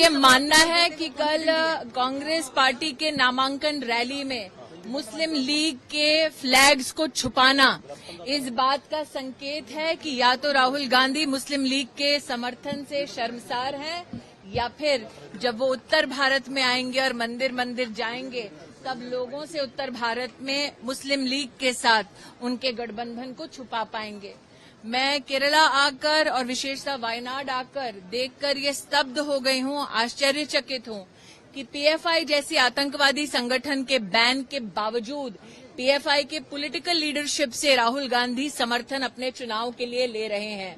ये मानना है कि कल कांग्रेस पार्टी के नामांकन रैली में मुस्लिम लीग के फ्लैग्स को छुपाना इस बात का संकेत है कि या तो राहुल गांधी मुस्लिम लीग के समर्थन से शर्मसार हैं, या फिर जब वो उत्तर भारत में आएंगे और मंदिर मंदिर जाएंगे तब लोगों से उत्तर भारत में मुस्लिम लीग के साथ उनके गठबंधन को छुपा पाएंगे। मैं केरला आकर और विशेषतः वायनाड आकर देखकर ये स्तब्ध हो गई हूँ, आश्चर्यचकित हूँ कि पीएफआई जैसी आतंकवादी संगठन के बैन के बावजूद पीएफआई के पॉलिटिकल लीडरशिप से राहुल गांधी समर्थन अपने चुनाव के लिए ले रहे हैं।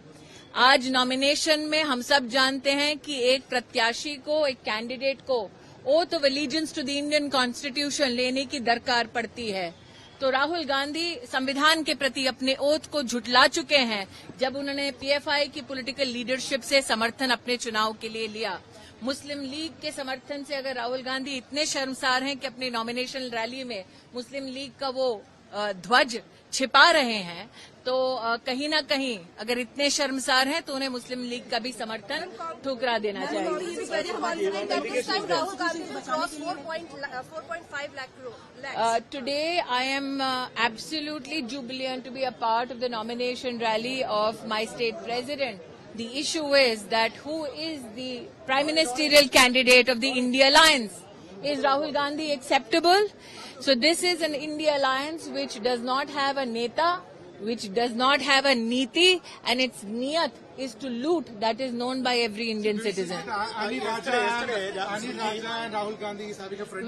आज नॉमिनेशन में हम सब जानते हैं कि एक प्रत्याशी को, एक कैंडिडेट को oath of allegiance to the Indian constitution लेने की दरकार पड़ती है। तो राहुल गांधी संविधान के प्रति अपने ओथ को झुठला चुके हैं जब उन्होंने पीएफआई की पॉलिटिकल लीडरशिप से समर्थन अपने चुनाव के लिए लिया। मुस्लिम लीग के समर्थन से अगर राहुल गांधी इतने शर्मसार हैं कि अपनी नॉमिनेशन रैली में मुस्लिम लीग का वो ध्वज छिपा रहे हैं, तो कहीं ना कहीं अगर इतने शर्मसार हैं तो उन्हें मुस्लिम लीग का भी समर्थन ठुकरा देना चाहिए। Today I am absolutely jubilant to be a part of the nomination rally of my state president. The issue is that who is the prime ministerial candidate of the India Alliance? Is Rahul Gandhi acceptable? So this is an India Alliance which does not have a neta, which does not have a niti, and its niyat is to loot. That is known by every Indian citizen.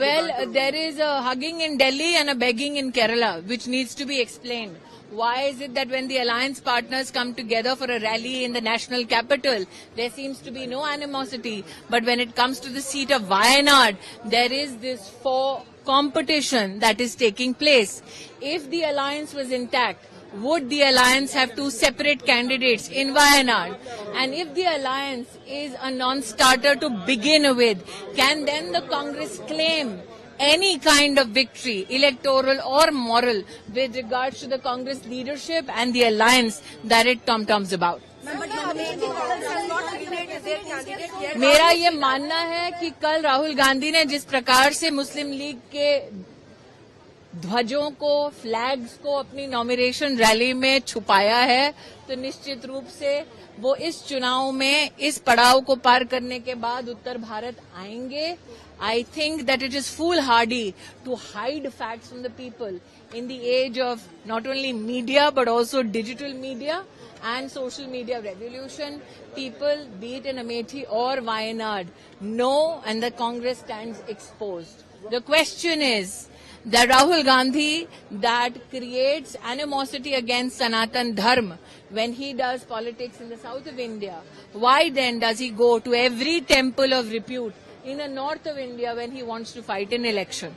Well, there is a hugging in Delhi and a begging in Kerala, which needs to be explained. Why is it that when the alliance partners come together for a rally in the national capital, there seems to be no animosity, but when it comes to the seat of Wayanad, there is this competition that is taking place. If the alliance was intact, would the alliance have two separate candidates in Wayanad? And if the alliance is a non-starter to begin with, can then the Congress claim any kind of victory, electoral or moral, with regards to the Congress leadership and the alliance that it tom-toms about? मेरा ये मानना है कि कल राहुल गांधी ने जिस प्रकार से मुस्लिम लीग के ध्वजों को, फ्लैग्स को अपनी नॉमिनेशन रैली में छुपाया है, तो निश्चित रूप से वो इस चुनाव में इस पड़ाव को पार करने के बाद उत्तर भारत आएंगे। I think that it is foolhardy to hide facts from the people in the age of not only media but also digital media and social media revolution. People, be it in Amethi or Wayanad, know and the Congress stands exposed. The question is that Rahul Gandhi that creates animosity against Sanatan Dharma when he does politics in the south of India, why then does he go to every temple of repute in the north of India when he wants to fight an election?